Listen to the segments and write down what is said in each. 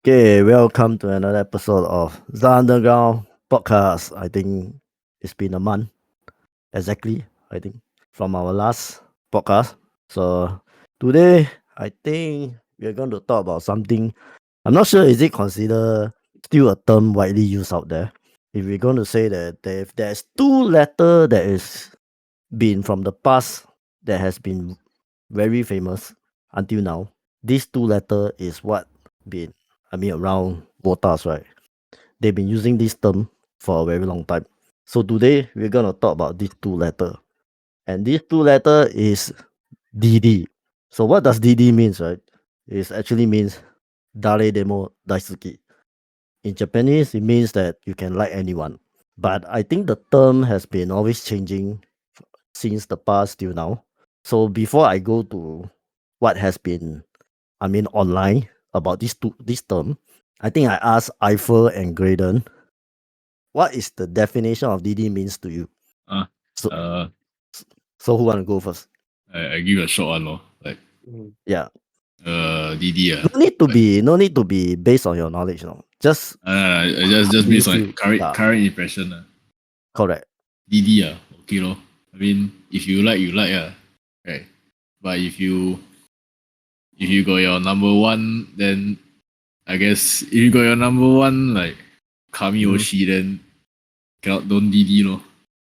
Okay, welcome to another episode of The Underground Podcast. I think it's been a month exactly, I think, from our last podcast. So today, I think we're going to talk about something. I'm not sure is it considered still a term widely used out there. If we're going to say that if there's two letter that is been from the past that has been very famous until now, these two letter is what been around Wotas, right? They've been using this term for a very long time. So today we're gonna talk about these two letter. And these two letter is DD. So what does DD means, right? It actually means Daredemo Daisuki. In Japanese, it means that you can like anyone. But I think the term has been always changing since the past till now. So before I go to what has been, online about this term, I think I asked Eiffel and Greadon, what is the definition of DD means to you? Uh, So, uh, so who want to go first? I give a short one, lor. Like, Yeah, DD, no need to be based on your knowledge, no. Just just do you based on feel? Yeah, current impression, correct. DD, okay, lor. I mean, if you like, right. But if you got your number one, then I guess if you got your number one, like Kami Mhm. Oshi, then don't DD, lor.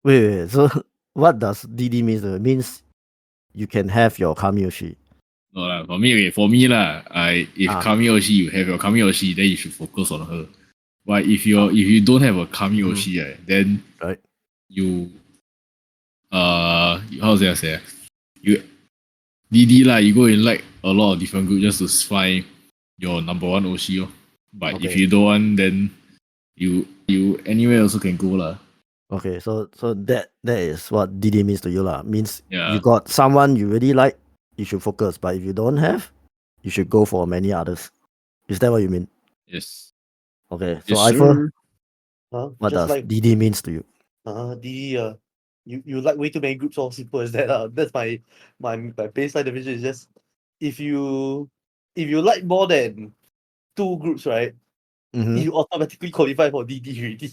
Wait. So what does DD means? It means you can have your Kamiyoshi. No lah, for me lah, if Ah, Kami Oshi, you have your Kami Oshi, then you should focus on her. But if you don't have a Kami mhm, Oshi, right, then right. you how to say you DD lah, you go and like a lot of different groups just to find your number one Oshi. But if Okay. you don't want, then you anywhere also can go lah. Okay, so that is what DD means to you lah. Means you Yeah. got someone you really like, you should focus. But if you don't have, you should go for many others. Is that what you mean? Yes. Okay, so Yes, Eiffel, sir. what Just does like DD means to you? the you like way too many groups. All simple as that. That's my baseline definition is just if you like more than two groups, right? Mm-hmm. You automatically qualify for DD already.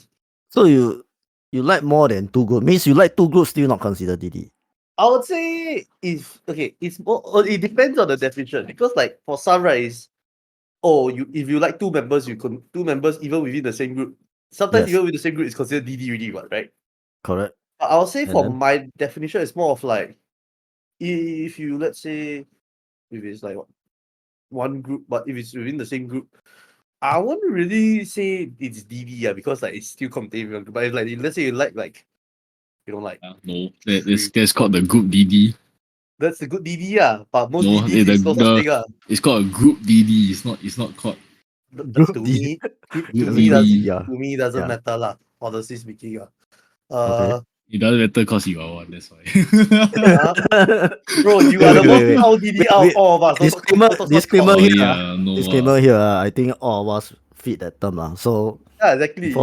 So you like more than two groups. Means you like two groups still not consider DD. I would say it's more. It depends on the definition because like for some right is if you like two members two members even within the same group. Sometimes Yes, even with the same group it's considered DD already, right? correct. But I'll say And for then my definition, it's more of like if you let's say if it's like one group, but if it's within the same group, I wouldn't really say it's DD, because like it's still contained. But if like let's say you like you know like No, that's called the group DD. that's a good DD, but most No, DDs is no such thing. it's called a group DD. It's not called group To D. me, group DD, DD. yeah, to me doesn't yeah. matter lah. Honestly speaking, Okay. It doesn't matter because you are one. That's why. bro, you are the most proud DD out of all of us. Disclaimer Oh, here. yeah, no. Disclaimer here. I think all of us fit that term. So Yeah, exactly.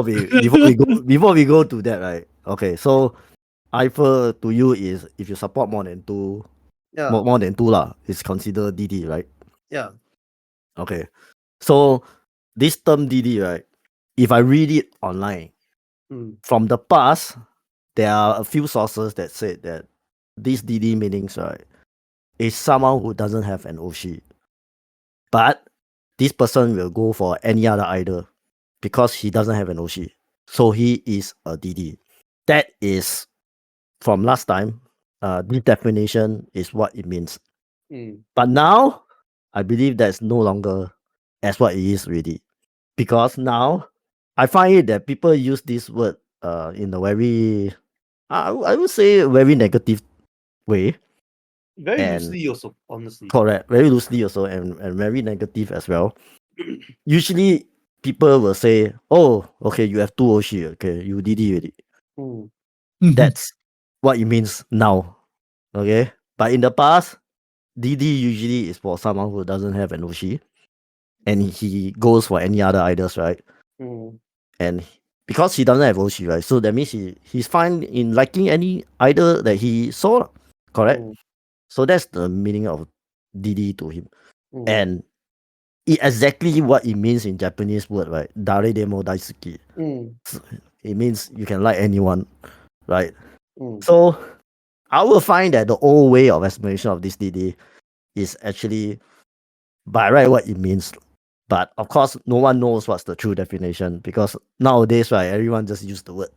before we go to that, right? Okay, so Eiffel to you is if you support more than two, Yeah, more than two lah, it's considered DD, right? yeah. Okay, so this term DD, right? If I read it online from the past, there are a few sources that said that this DD meanings, right, is someone who doesn't have an oshi, but this person will go for any other idol because he doesn't have an oshi, so he is a DD. That is from last time. This definition is what it means. But now, I believe that's no longer as what it is really, because now I find it that people use this word in a very, I would say, very negative way. Very And loosely also, honestly. correct, very loosely also, and very negative as well. Usually, people will say, "Oh, okay, you have two oshi, okay, you did it already." That's what it means now. Okay, but in the past, DD usually is for someone who doesn't have an oshi, and he goes for any other idols, right? And because he doesn't have oshi, right? So that means he's fine in liking any idol that he saw, correct? So that's the meaning of DD to him. And exactly what it means in Japanese word, right? Daredemo Daisuki. Mm, It means you can like anyone, right? mm. So I will find that the old way of explanation of this DD is actually by right what it means. But of course, no one knows what's the true definition because nowadays, right, everyone just use the word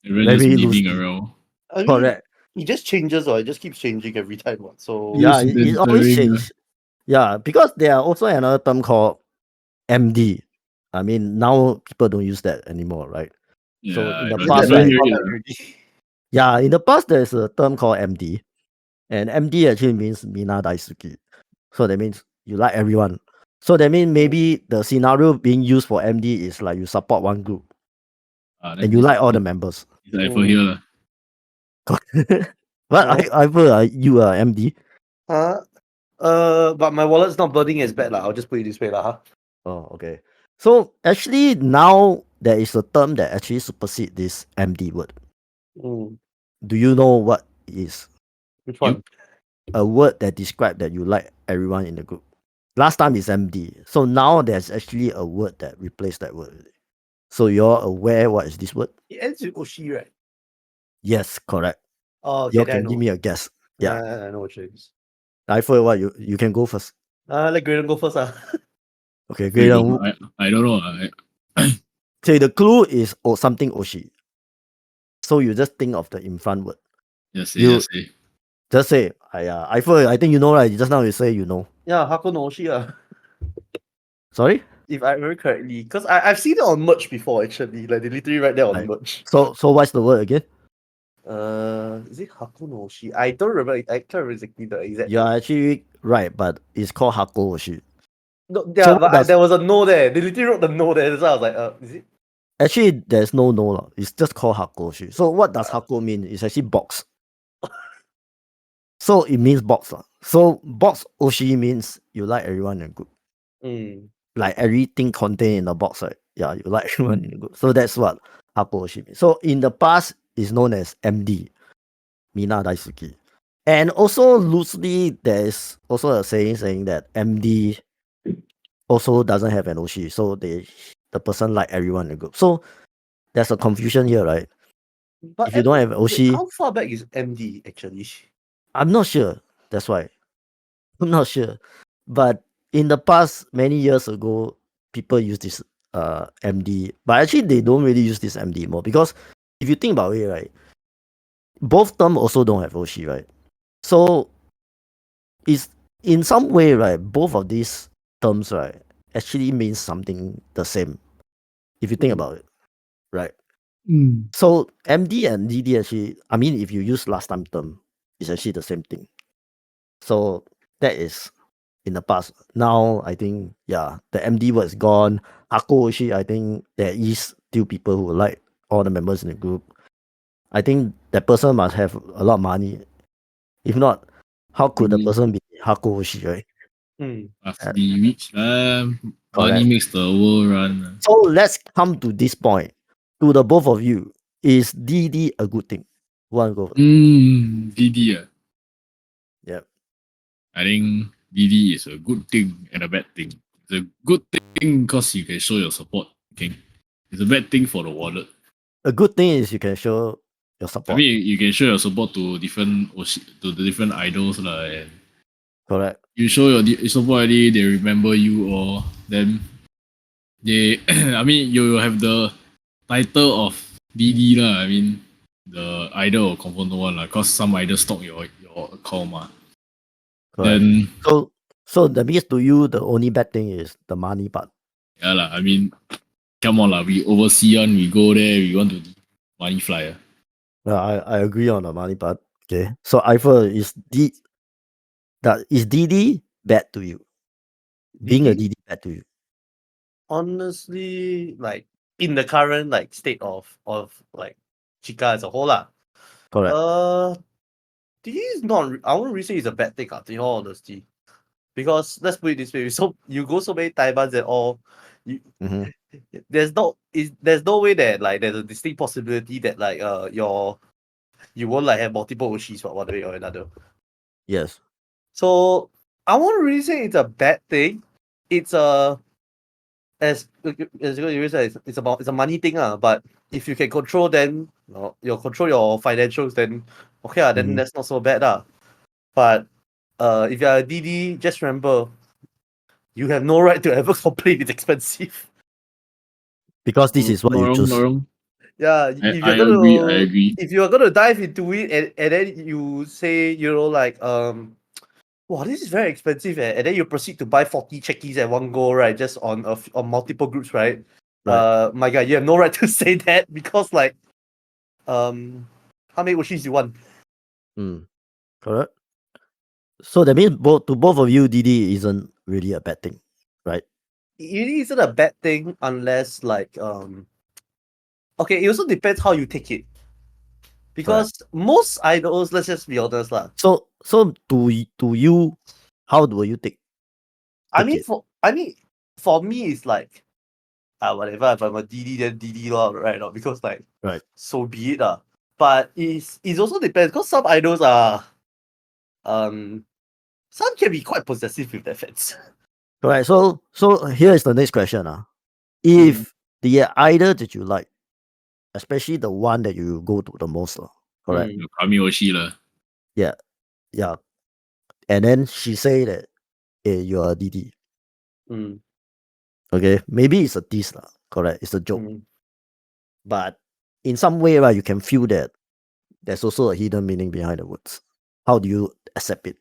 Everyone just very memeing loosely. around. I mean, Correct. it just changes, or it just keeps changing every time. What? So Yeah, Just it always bantering. change. Yeah, because there are also another term called MD. I mean, now people don't use that anymore, right? So Yeah, in I the don't, isn't I that past, don't very right? hear far it. back already? Yeah, in the past there's a term called MD, and MD actually means Mina Daisuki. So that means you like everyone. So that means maybe the scenario being used for MD is like you support one group Then and you it's, like all the members. it's Eiffel here. lah. But Oh. you are MD. Huh? But my wallet's not burning as bad, lah. I'll just put it this way, lah. Huh? Oh, okay. So actually now there is a term that actually supersedes this MD word. Mm. Do you know what is Which You? one? a word that describes that you like everyone in the group? Last time is MD. So now there's actually a word that replaced that word. So you're aware what is this word? It ends with Oshi, right? Yes, correct. Oh, okay, You then I can give know. me a guess. Yeah. I know what it is. I feel what you can go first. Let Greadon go first, ah. Okay, There great. you go. I don't know. Say the clue is something oshi. So you just think of the in front word. Just say, You just say. just say, I think you know, right? Just now you say you know. Yeah, Hako no Oshi, ah. Sorry? If I remember correctly. Because I've seen it on merch before, actually. Like, they literally write that on Like, merch. so what's the word again? Is it Hako no Oshi? I don't remember. I can't remember exactly the exact You word. are actually right, but it's called hako oshi. No, So yeah, what but does there was a no there. They literally wrote the no there. That's why I was like, is it? actually there's no lah. It's just called hako oshi. So what does hako mean? It's actually box. So it means box lah. So box oshi means you like everyone in a group. Mm. Like everything contained in the box, right? Yeah, you like everyone in the group. So that's what hako oshi means. So in the past, it's known as MD, Mina Daisuki. And also loosely, there is also a saying that MD also doesn't have an oshi. So the person like everyone in the group. So there's a confusion here, right? But If you don't have wait, oshi, how far back is MD actually? I'm not sure. That's why. I'm not sure. But in the past, many years ago, people use this MD. But actually, they don't really use this MD more because if you think about it, right, both terms also don't have oshi, right? So it's in some way, right, both of these terms, right, actually means something the same. If you think Mm. about it, right? So MD and DD actually, I mean, if you use last time term, it's actually the same thing. So that is in the past. Now I think the MD word is gone. Hako Oshi, I think there is still people who like all the members in the group. I think that person must have a lot of money. If not, how could the person be Hako Oshi, right? Mm. Must be rich. Money Correct. makes the world run. So let's come to this point. To the both of you, is DD a good thing? Who want to go first? DD. Yeah. I think DD is a good thing and a bad thing. It's a good thing because you can show your support. Okay. It's a bad thing for the wallet. A good thing is you can show your I support. mean, you can show your support to the different idols lah, and Correct. you show your support already, they remember you, or then they. I mean, you will have the title of DD lah. I mean, the idol will confirm no one lah, cause some idol stalk your account mah. Correct. Then So that means to you the only bad thing is the money part. yeah lah. I mean, come on lah. We oversee one, we go there, we want to money fly. I agree on the money part. Okay. So Eiffel is DD bad to you? Being a DD? DD bad to you? Honestly, like in the current like state of like Chica as a whole lah. Correct. DD is not. I won't really say it's a bad thing, in all honesty. Because let's put it this way: so you go so many Taibans and all, Mhm. there's no way that like there's a distinct possibility that like you won't like have multiple Oshis one way or another. Yes. So I won't really say it's a bad thing it's as you said, it's a money thing, but if you can control, then you control your financials, then okay, then Mhm. that's not so bad. But if you're a DD, just remember you have no right to ever complain it's expensive. Because this is what Not you wrong, not choose. wrong. Yeah, I agree, I agree. if you're gonna dive into it and then you say, like, wow, this is very expensive, and then you proceed to buy 40 checkies at one go, right? Just on multiple groups, right? Right. My God, you have no right to say that because, like, how many Oshis you want? Mm. Correct. So that means both of you, DD isn't really a bad thing, right? It isn't a bad thing unless, like, okay, it also depends how you take it. Because Correct. most idols, let's just be honest, lah. So to you, how do you take it? I mean, for me, it's like, whatever. If I'm a DD, then DD lor, right? Not because, like, Right. so be it, But it's also depends because some idols are some can be quite possessive with their fans. Correct. So here is the next question. Mm. If the idol that you like, especially the one that you go to the most, correct? Mm. Kami Oshi lah. Yeah. Yeah. And then she say that, hey, you're a DD. Mm. Okay. Maybe it's a diss, correct. It's a joke. Mm. But in some way, right, you can feel that there's also a hidden meaning behind the words. How do you accept it?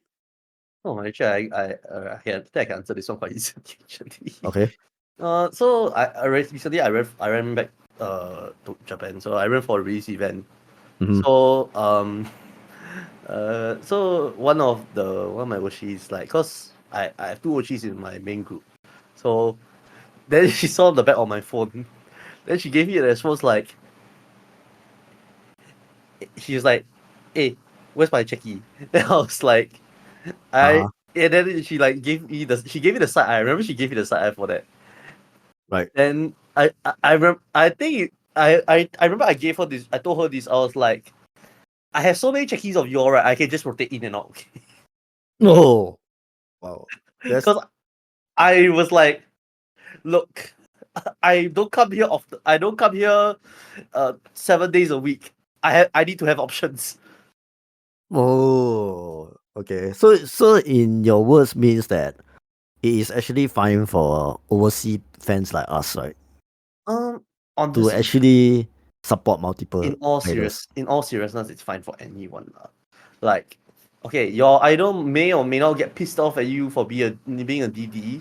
Oh, actually, I think I can answer this one quite easily. Actually, Okay. so recently I ran back to Japan. So I ran for a release event. Mhm. So so one of my Oshis, like, cause I have two Oshis in my main group. So then she saw the back of my phone. Then she gave me a response like, she was like, "Hey, where's my checky?" Then I was like, Uh-huh. and then she like gave me the side eye. I remember she gave me the side eye for that. Right. Then I remember, I think I remember I gave her this. I told her this. I was like, I have so many checkies of yours, right? I can just rotate in and out. No. Wow. That's Because I was like, look, I don't come here often. I don't come here 7 days a week. I need to have options. okay. So in your words means that it is actually fine for overseas fans like us, right? On To this, actually support multiple idols. in all seriousness, it's fine for anyone. Like, okay, your idol may or may not get pissed off at you for being a DD,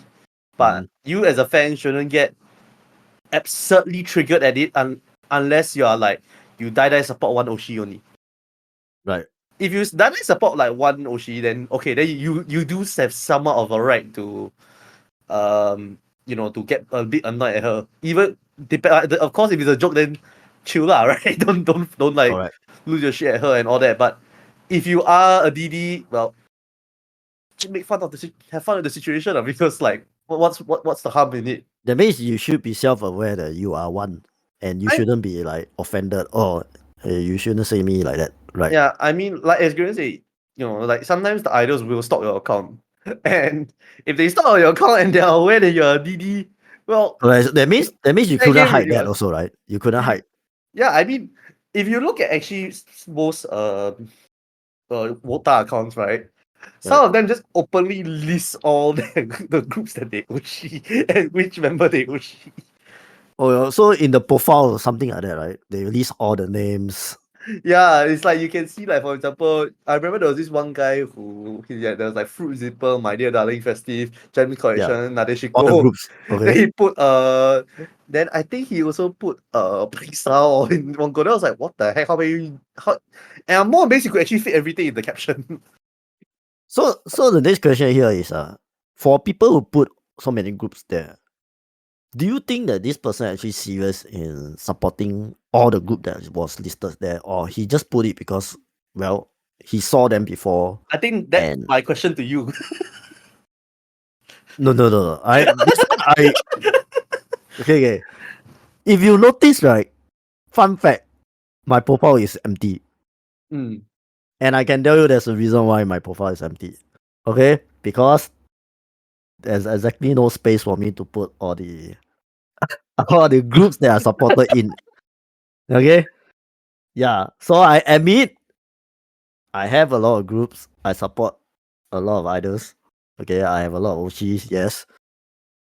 but Mhm. you as a fan shouldn't get absurdly triggered at it unless you are like, you die support one Oshi only. Right. If you die support like one Oshi, then okay, then you do have somewhat of a right to to get a bit annoyed at her. Even of course, if it's a joke, then chill lah, right? Don't like Correct. lose your shit at her and all that. But if you are a DD, well, make fun of have fun with the situation, because, like, what's the harm in it? That means you should be self-aware that you are one, and you I shouldn't be like offended. Oh, hey, you shouldn't say me like that, right? Yeah, I mean, like, as Garen say, like, sometimes the idols will stalk your account, and if they stalk your account and they are aware that you're a DD, well, Correct. That means you fair couldn't game hide already. that also, right? You couldn't hide. Yeah, I mean, if you look at actually most Wota accounts, right? Right. Some of them just openly list all the groups that they Oshi and which member they Oshi. Oh, so in the profile, something like that, right? They list all the names. Yeah, it's like you can see, like, for example, I remember there was this one guy there was like Fruit Zipper, My Dear Darling Festive, James Yeah. All the Nadeshiko. groups. Then Okay. he put then I think he also put Pixar in one go. Then I was like, what the heck? And I'm more amazed you could actually fit everything in the caption. So the next question here is for people who put so many groups there, do you think that this person actually serious in supporting all the group that was listed there, or he just put it because, well, he saw them before I think that's and my question to you. no. Okay. If you notice, right, fun fact, my profile is empty. Mm. And I can tell you there's a reason why my profile is empty. Okay? Because there's exactly no space for me to put all the all the groups that are supported in. Okay, yeah. So I admit I have a lot of groups. I support a lot of idols. Okay, I have a lot of Oshis, yes.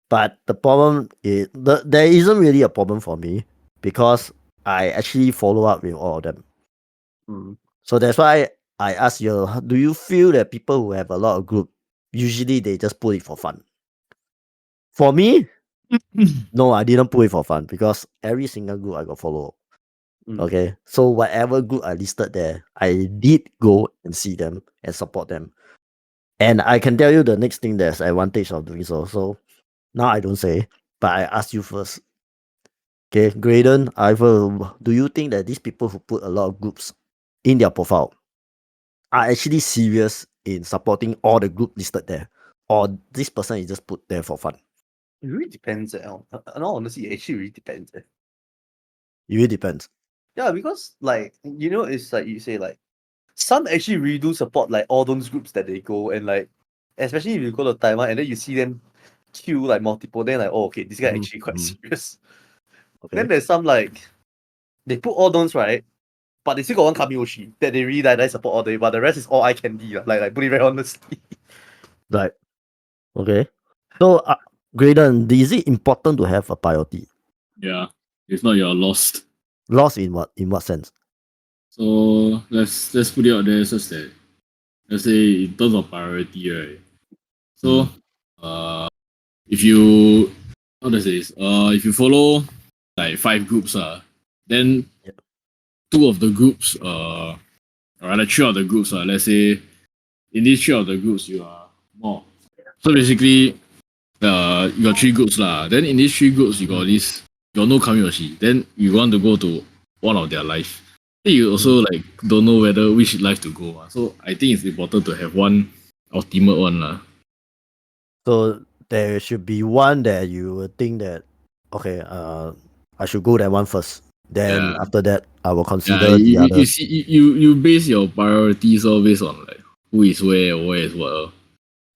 But the problem is there isn't really a problem for me because I actually follow up with all of them. Mm. So that's why I ask you, do you feel that people who have a lot of group, usually they just put it for fun? For me, no, I didn't put it for fun because every single group I got follow. Mm. Okay. So whatever group I listed there, I did go and see them and support them. And I can tell you the next thing that's advantage of doing so. So now I don't say, but I ask you first. Okay, Graydon, Eiffel, do you think that these people who put a lot of groups in their profile are actually serious in supporting all the group listed there? Or this person is just put there for fun? It really depends. In all honesty, it actually really depends. It really depends. Yeah, because like it's like you say like some actually really do support like all those groups that they go and like especially if you go to Taiwan and then you see them queue like multiple, then like, oh okay, this guy Mhm, actually quite mhm. serious. Okay. Then there's some like they put all those right, but they still got one Kamiyoshi that they really like support all day, but the rest is all eye candy. Like put it very honestly. Right. Okay. So, Graydon, is it important to have a priority? Yeah. If not, you're lost. Lost in what? In what sense? So let's put it out there such that let's say in terms of priority, right? So if you how to say this? If you follow like 5 groups, then Yeah. 2 of the groups, or rather 3 of the groups, let's say in these 3 of the groups you are more. So basically, you got 3 groups lah. Then in these 3 groups you got this you got no Kamiyoshi. Then you want to go to one of their life. Then you also like don't know whether which life to go. So I think it's important to have one ultimate one lah. So there should be one that you would think that, okay, I should go that one first. Then Yeah. after that, I will Yeah, consider the you others. see you base your priorities all based on like who is where is what.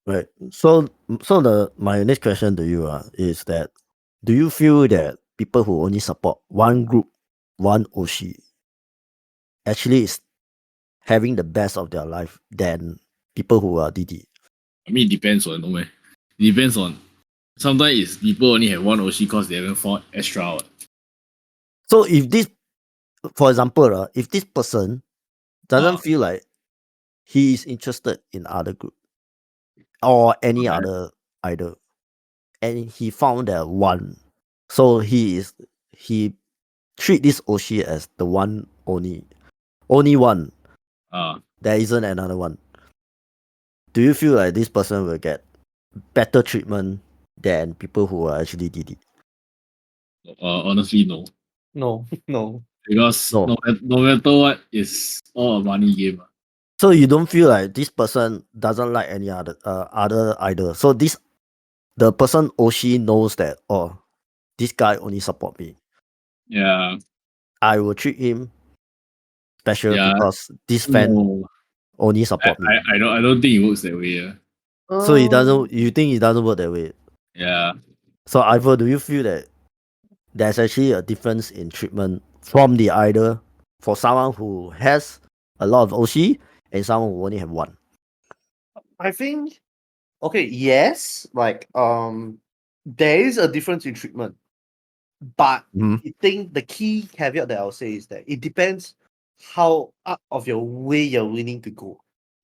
Right. So my next question to you is that, do you feel that people who only support one group, one Oshi, actually is having the best of their life than people who are DD? I mean, it depends on no way. It depends on. Sometimes it's people only have one Oshi because they haven't found extra. So if this, for example, if this person doesn't Uh, feel like he is interested in other group or any okay. other idol, and he found that one, so he treat this Oshi as the one only one. Uh, There isn't another one. Do you feel like this person will get better treatment than people who are actually DD? Honestly, no. No, no. Because No. no matter what, it's all a money game. So you don't feel like this person doesn't like any other idol. So the person Oshi knows that, oh, this guy only support me. Yeah, I will treat him special yeah. because this fan No, only support me. I don't think it works that way. So it Um, doesn't. You think it doesn't work that way? Yeah. So Ivor, do you feel that there's actually a difference in treatment from the idol for someone who has a lot of Oshi and someone who only have one? I think okay, yes, like there is a difference in treatment, but Mhm. I think the key caveat that I'll say is that it depends how out of your way you're willing to go,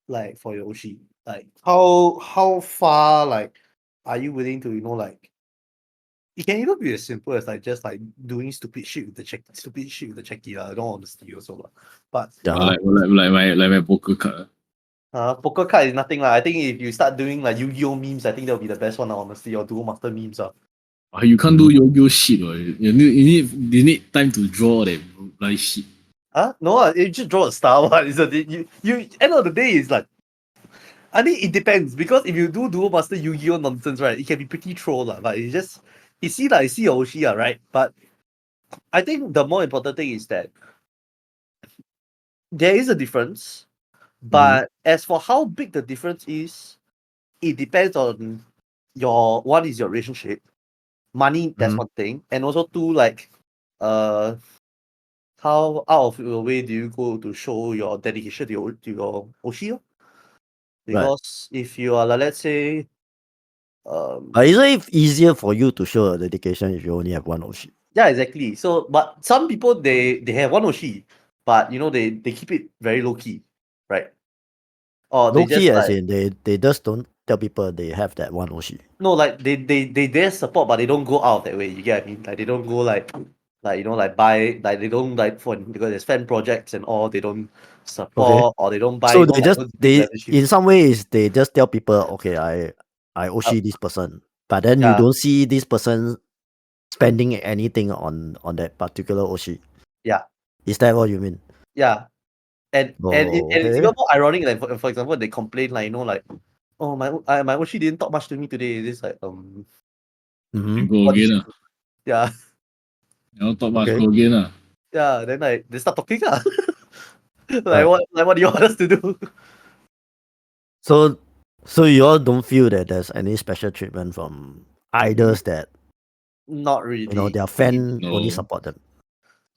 like for your Oshi, like how far like are you willing to like it can even be as simple as like just like doing stupid shit with the checky I don't honesty also lah. But Yeah. Like my poker card. poker card is nothing lah. I think if you start doing like Yu-Gi-Oh memes, I think that'll be the best one lah, honestly, or Duel Master memes. You can't do Mhm. Yu-Gi-Oh shit. You need time to draw that bloody shit. No, you just draw a star one. It's you end of the day is like I think it depends because if you do Duel Master Yu-Gi-Oh nonsense, right, it can be pretty troll lah. But it's just you see your Oshi, right? But I think the more important thing is that there is a difference. Mhm. But as for how big the difference is, it depends on your one is your relationship, money. That's Mhm. one thing, and also two, like, uh, how out of your way do you go to show your dedication to your oshi? Oh? Right. Because if you are, like, let's say, Isn't it easier for you to show a dedication if you only have one oshi? yeah, exactly. So, but some people they have one oshi, but they keep it very low key, right? Or they Low key just as like in they just don't tell people they have that one oshi. no, like they dare support, but they don't go out that way. You get what I mean? Like they don't go like buy, like they don't like for because there's fan projects and all. They don't Okay. support or they don't buy. So Like those big they membership. in some ways they just tell people, okay, I Uh, oshi this person, but then you yeah, don't see this person spending anything on that particular oshi. yeah, Is that what you mean? yeah. Oh, And it's okay. even more ironic. Like for example, they complain like like, oh my oshi didn't talk much to me today. This like Mm-hmm. Then go what did again. she do? Yeah, You know, talk much Okay. go again. yeah. Then like they start talking. Right. What do you want us to do? So so you all don't feel that there's any special treatment from idols that Not really. their fan only No. support them.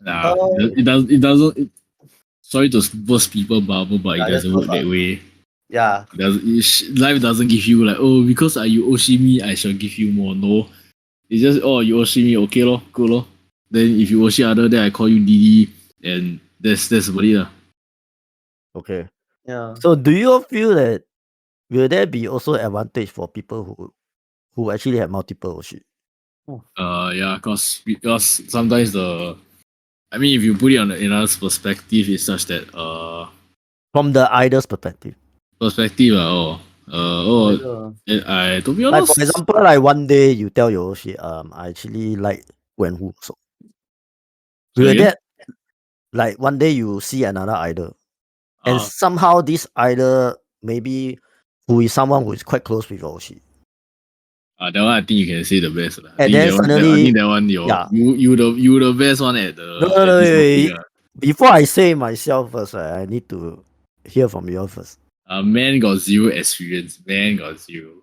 Nah. Uh, It doesn't sorry to burst people bubble, but it yeah, just doesn't close work up. that way. Yeah, Life doesn't give you like, oh, because you oshi me, I shall give you more. No. It's just, oh, you oshi me, okay lor, cool lor. Then if you oshi other, then I call you Didi, and that's about it lah. Okay. yeah. So do you all feel that will there be also advantage for people who actually have multiple oshi? Yeah, because sometimes I mean, if you put it on another perspective, it's such that From the idol's perspective. perspective Either. I to be Like for honest, example, like one day you tell your oshi, I actually like Wen Hu. So will sorry again. that like one day you see another idol and Uh, somehow this idol maybe who is someone who is quite close with your oshi. that one I think you can say the best lah. And then I think suddenly, that one yeah. you the best one No, no, at no, this wait, topic wait. Before I say myself first, right, I need to hear from you all first. Man got zero experience. Man got zero.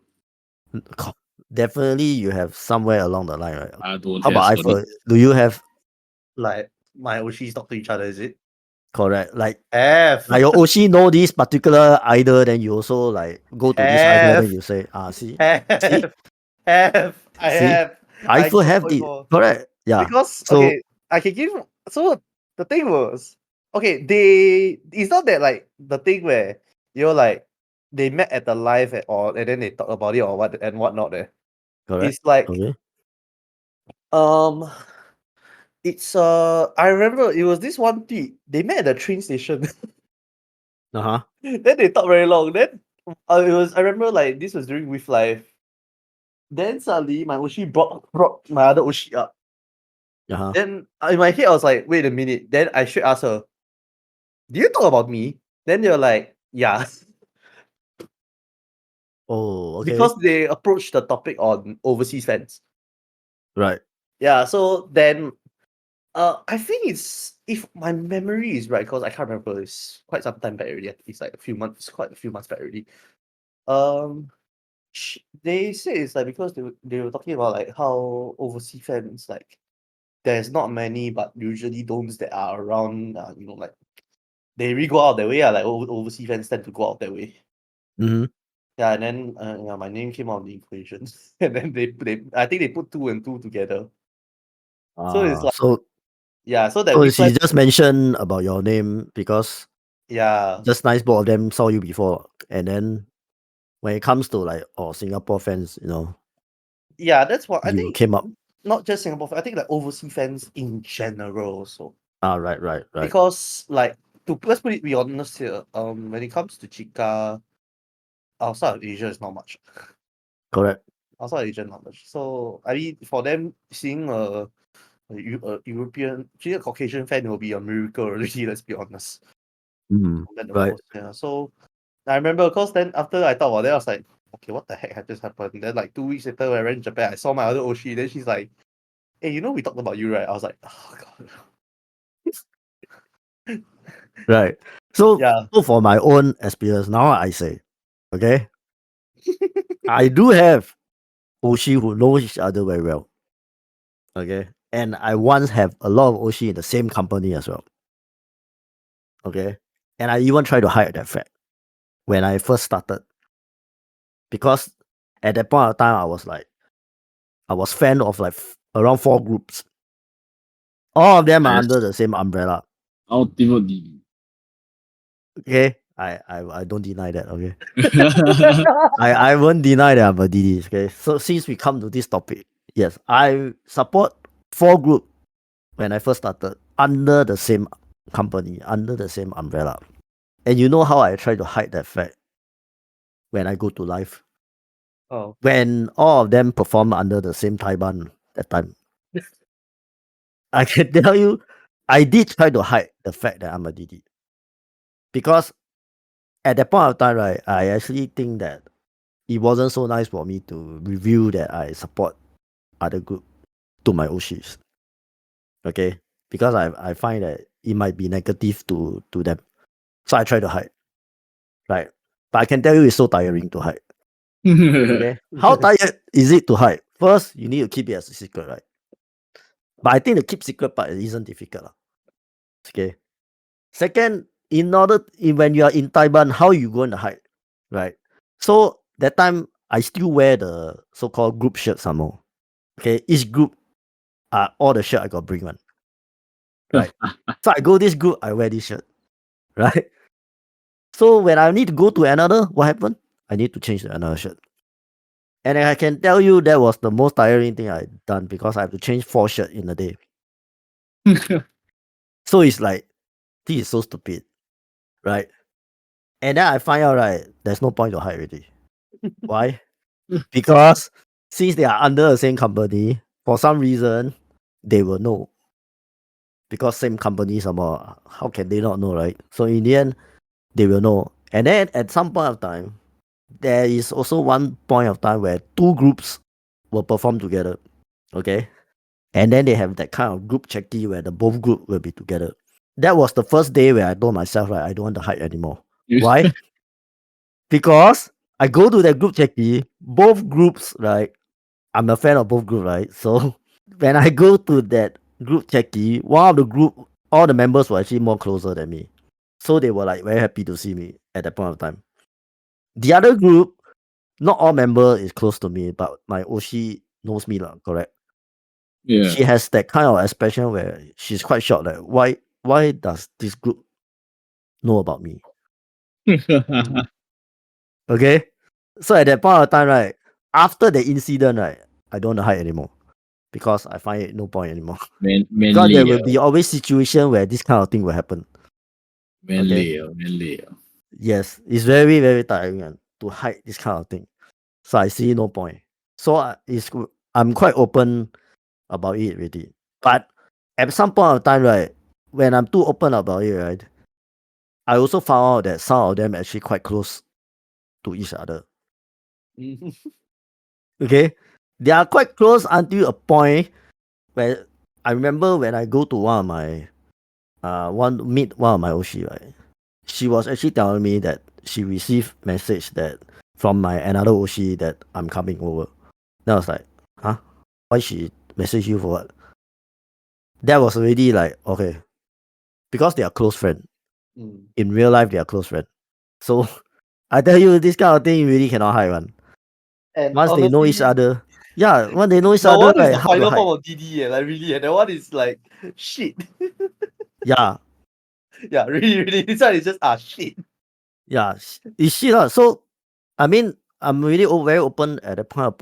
Definitely you have somewhere along the line, right? I don't How have about sorry. Eiffel? Do you have Like my Oshis talk to each other, is it? correct? Like Have. your Oshi know this particular idol, then you also like go to this idol, then Have. you say, see, Have. Have. I see, have. I Eiffel got have so the before. correct, yeah. Because So okay, I can give so the thing was okay, they it's not that like the thing where like they met at the live and then they talk about it or what and whatnot there. correct, It's like okay, um it's I remember it was this one tweet. They met at the train station. uh-huh, Then they talked very long. Then I remember like this was during with live. Then suddenly my Oshi brought my other Oshi up. uh-huh. Then in my head I was like, wait a minute. Then I should ask her, do you talk about me? Then they're like, yeah. Oh, okay, Because they approached the topic on overseas fans. right. Yeah, so then I think it's if my memory is right, because I can't remember, it's quite some time back already. I think it's like quite a few months back already. Um they say it's like because they were talking about like how overseas fans like there's not many, but usually those that are around, like they really go out that way. Like overseas fans tend to go out that way. Mm-hmm. Yeah, and then my name came out of the equation, and then they I think they put two and two together. So it's like So yeah, so that so week she life, just mentioned about your name because yeah, just nice both of them saw you before, and then when it comes to like Singapore fans, yeah, that's what I you think. came up. Not just Singapore, I think like overseas fans in general also, Right, right, right. because like let's put it be honest here. When it comes to Chica, outside of Asia is not much. Correct. Outside of Asia, not much. So I mean, for them seeing a European, actually a Caucasian fan will be a miracle already. Let's be honest. Than the Right. most, yeah. So I remember because then after I thought about that, I was like, okay, what the heck had just happened? Then like 2 weeks later, when I went to Japan, I saw my other Oshi. Then she's like, hey, we talked about you, right? I was like, oh god. Right. So, Yeah. so for my own experience, now I say, okay, I do have oshi who know each other very well. Okay. And I once have a lot of oshi in the same company as well. Okay. And I even try to hide that fact when I first started. Because at that point of time I was fan of like around 4 groups. All of them are Yes. under the same umbrella. Ultimate DD. Okay. I don't deny that, okay. I won't deny that I'm a DD. Okay. So since we come to this topic, yes, I support 4 group when I first started under the same company, under the same umbrella. And you know how I try to hide that fact when I go to live? Oh. When all of them perform under the same Taiban that time. I can tell you, I did try to hide the fact that I'm a DD. Because at that point of time, right, I actually think that it wasn't so nice for me to reveal that I support other group to my Oshis. Okay? Because I find that it might be negative to them. So I try to hide. Right? But I can tell you it's so tiring to hide. Okay? How tired is it to hide? First, you need to keep it as a secret, right? But I think the keep secret part isn't difficult. Okay. Second, when you are in Taiwan, how you going to hide? Right? So that time I still wear the so-called group shirt some more. Okay, each group all the shirt I got bring one. Right. So I go this group, I wear this shirt. Right. So when I need to go to another, what happened? I need to change to another shirt. And I can tell you that was the most tiring thing I've done because I have to change 4 shirts in a day. So it's like, this is so stupid. Right? And then I find out, right, there's no point to hide already. Why? Because since they are under the same company, for some reason, they will know. Because same company somehow, how can they not know, right? So in the end, they will know. And then at some point of time, there is also one point of time where 2 groups will perform together. Okay? And then they have that kind of group checky where the both group will be together. That was the first day where I told myself, right, I don't want to hide anymore. Why? Because I go to the group checky, both groups, right? I'm a fan of both groups, right? So when I go to that group checky, one of the group, all the members were actually more closer than me. So they were like very happy to see me at that point of time. The other group, not all member is close to me, but my Oshi knows me, correct? Yeah. She has that kind of expression where she's quite shocked, like, why does this group know about me? Okay? So at that point of time, right, after the incident, right, I don't want to hide anymore. Because I find it no point anymore. Because there will be always situation where this kind of thing will happen. Manly. Yes, it's very, very tiring to hide this kind of thing. So I see no point. So I'm quite open about it already. But at some point of time, right, when I'm too open about it, right, I also found out that some of them actually quite close to each other. Okay? They are quite close until a point where I remember when I go to one of my meet one of my Oshi, right? She was actually telling me that she received message that from my another Oshi that I'm coming over. Then I was like, huh? Why she message you for what? That was already like, okay. Because they are close friends. In real life, they are close friends. So I tell you, this kind of thing you really cannot hide one. And Once they know each honestly, other, yeah, when they know each that other, one is right, the how to final hide? form of DD, like really, that one is like shit. Yeah, Yeah, really. This one is just shit. yeah, it's shit. So, I mean, I'm really very open at that point.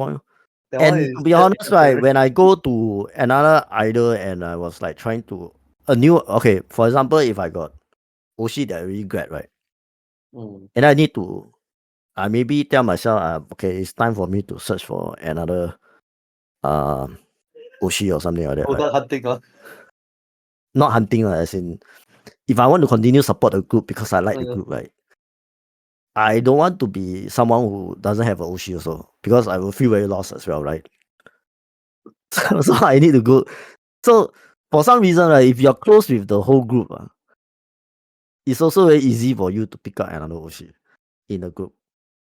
That one And is to be just honest, right, embarrassing. when I go to another idol and I was like trying to okay, for example, if I got Oshi that I really grad, right, and I need to maybe tell myself, okay, it's time for me to search for another Oshi or something like that, right? Not hunting, Not hunting, as in if I want to continue support the group because I like the group, right? I don't want to be someone who doesn't have an Oshi also because I will feel very lost as well, right? So I need to go. So for some reason, right, if you're close with the whole group, it's also very easy for you to pick up another Oshi in the group.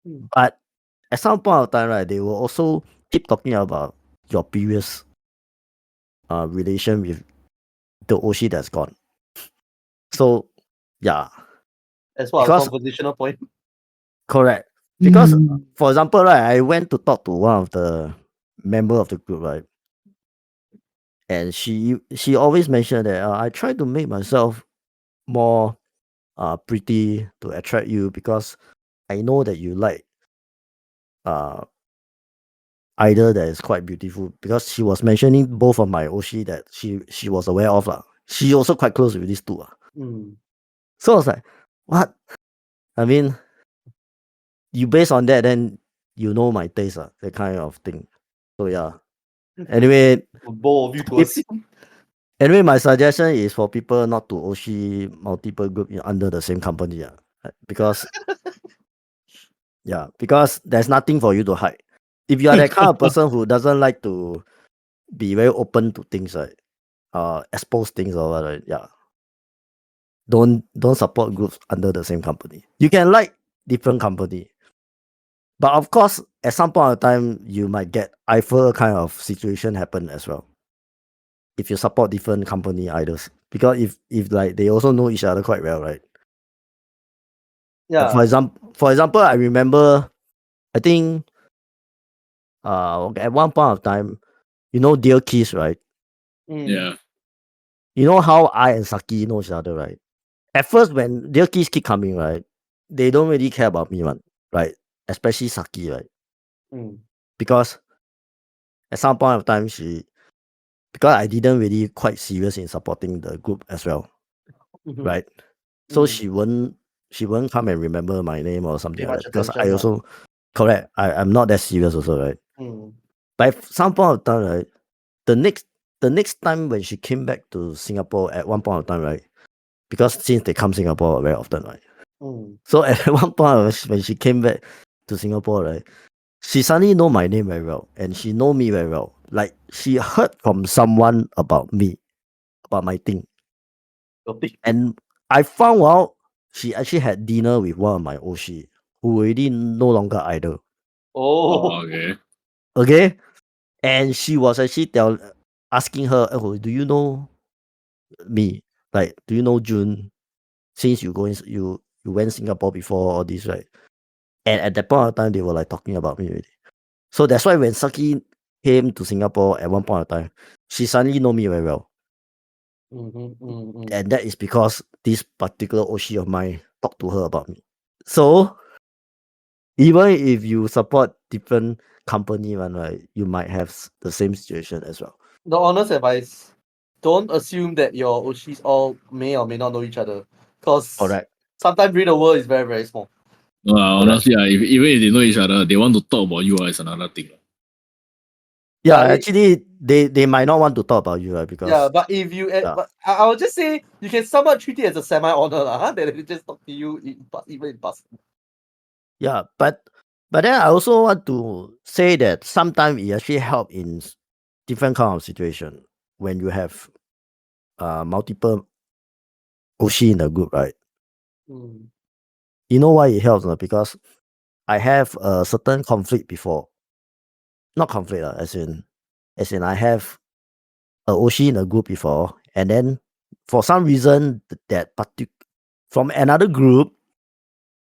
But at some point of time, right, they will also keep talking about your previous relation with the Oshi that's gone. So yeah, As well, because conversational point. correct. Because for example, right, I went to talk to one of the member of the group, right, and she always mentioned that I try to make myself more pretty to attract you because I know that you like uh idol that is quite beautiful, because she was mentioning both of my Oshi that she was aware of lah. She also quite close with these two lah. Mm. So I was like, what? I mean, you based on that, then you know my taste lah, that kind of thing. So yeah. Anyway, Both of you to if assume. anyway, my suggestion is for people not to Oshi multiple group under the same company, because because there's nothing for you to hide. If you are that kind of person who doesn't like to be very open to things, right, expose things or what, right, don't support groups under the same company. You can like different company, but of course, at some point of time, you might get Eiffel kind of situation happen as well. If you support different company idols, because if like they also know each other quite well, right? Yeah. For example, I remember, I think, at one point of time, you know, Dear Kiss, right? Mm. Yeah. You know how I and Saki know each other, right? At first, when Dear Kiss keep coming, right, they don't really care about me, man, right? Especially Saki, right? Mm. Because at some point of time, because I didn't really quite serious in supporting the group as well, Mhm. right? So Mm. she won't come and remember my name or something Pay like much that, because attention. I also correct. I'm not that serious also, right? Mm. But at some point of time, right, the next time when she came back to Singapore at one point of time, right? Because since they come Singapore very often, right? Mm. So at one point when she came back to Singapore, right, she suddenly know my name very well, and she know me very well. Like she heard from someone about me, about my thing, Okay. and I found out she actually had dinner with one of my Oshi, who already no longer idol. Oh. Okay. Okay, and she was actually asking her, "Oh, do you know me? Like, do you know June? Since you went Singapore before all this, right?" And at that point of time, they were like talking about me already. So that's why when Saki came to Singapore at one point of time, she suddenly know me very well. Mm-hmm. And that is because this particular Oshi of mine talked to her about me. So even if you support different company one, right, you might have the same situation as well. The honest advice: don't assume that your Oshis all may or may not know each other, because Correct. sometimes read the world is very, very small. No, Correct. honestly, even if they know each other, they want to talk about you is another thing. Yeah, But actually they might not want to talk about you, right? Because but if you, yeah. but I would just say you can somewhat treat it as a semi-honor, that they just talk to you even in passing. Yeah, but then I also want to say that sometimes it actually help in different kind of situation when you have multiple Oshi in the group, right? Mm. You know why it helps? Because I have a certain conflict before. Not conflict, as in I have a Oshi in a group before, and then for some reason from another group,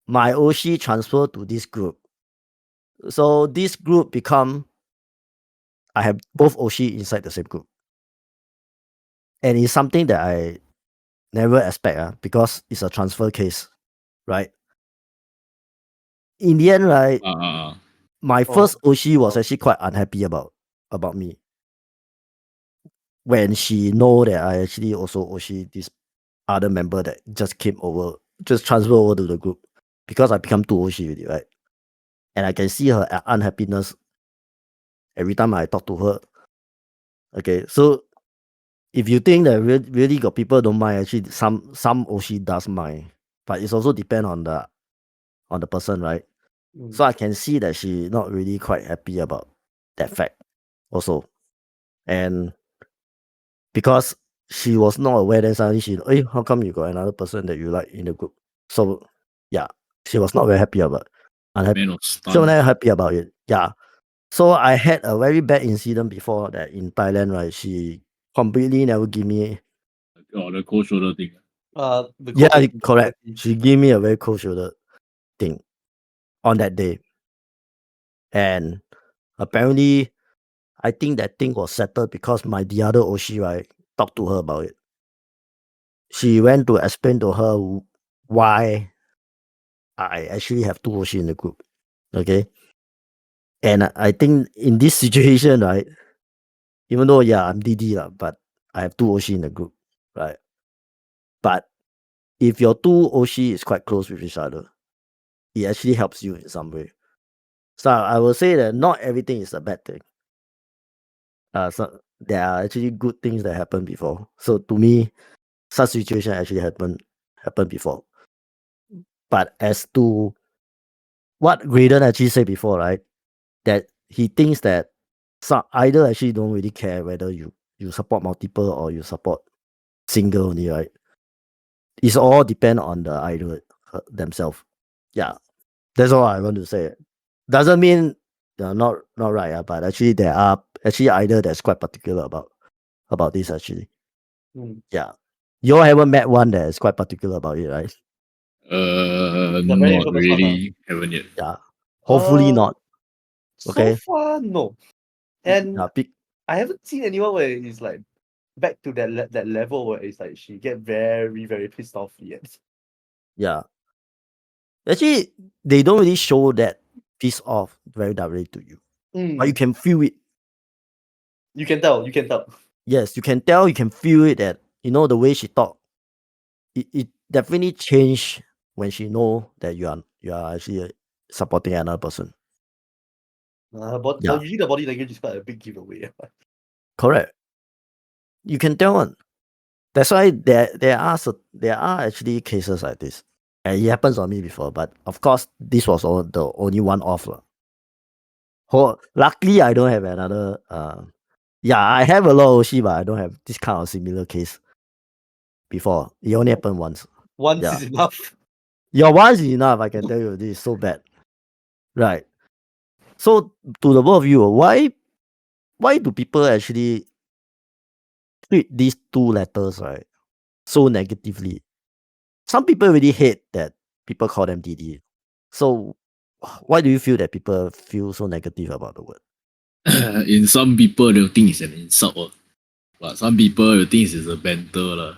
my Oshi transfer to this group. So this group become, I have both Oshi inside the same group. And it's something that I never expect, because it's a transfer case, right? In the end, right, my first Oshi was actually quite unhappy about me when she know that I actually also Oshi this other member that just transfer over to the group, because I become too Oshi with it, right? And I can see her unhappiness every time I talk to her. Okay, so if you think that really got people don't mind, actually some Oshi does mind, but it's also depend on the person, right? So I can see that she not really quite happy about that fact also. And because she was not aware, then suddenly hey, how come you got another person that you like in the group? So yeah, she was not very happy about unhappy. Man of She was stun. not happy about it. Yeah. So I had a very bad incident before that in Thailand, right? She completely never give me. Or the cold shoulder thing. The Yeah, coach correct. She gave me a very cold shoulder thing on that day, and apparently, I think that thing was settled because the other Oshi, right, talked to her about it. She went to explain to her why I actually have two Oshi in the group. Okay. And I think in this situation, right, even though I'm DD, but I have two Oshi in the group, right? But if your two Oshi is quite close with each other, it actually helps you in some way. So I will say that not everything is a bad thing. So there are actually good things that happen before. So to me, such situation actually happened before. But as to what Graydon actually said before, right, that he thinks that some either actually don't really care whether you support multiple or you support single only, right? It's all depend on the idol themselves. Yeah, that's all I want to say. Doesn't mean they're not right, but actually there are actually idol that's quite particular about this actually. Yeah, you all haven't met one that is quite particular about it, right? very Not famous one, really. Haven't yet. Yeah, hopefully Uh, not. So Okay. far, no. And Yeah, I haven't seen anyone where it's like back to that level where it's like she get very, very pissed off yet. yeah. Actually, they don't really show that piece off very directly to you, but you can feel it. You can tell. You can tell. Yes, you can tell, you can feel it that the way she talk. It definitely changed when she know that you are actually supporting another person. But Yeah, usually the body language is quite a big giveaway. correct. You can tell one. That's why there are actually cases like this, and it happens on me before. But of course, this was the only one off. Luckily, I don't have another. I have a lot of Oshi, but I don't have this kind of similar case before. It only happened once. Once Yeah. is enough. Your once is enough. I can tell you, this is so bad. Right. So to the both of you, why do people actually treat these two letters, right, so negatively? Some people really hate that people call them DD. So why do you feel that people feel so negative about the word? In some people, they'll think it's an insult. But some people will think it's a banter. lah.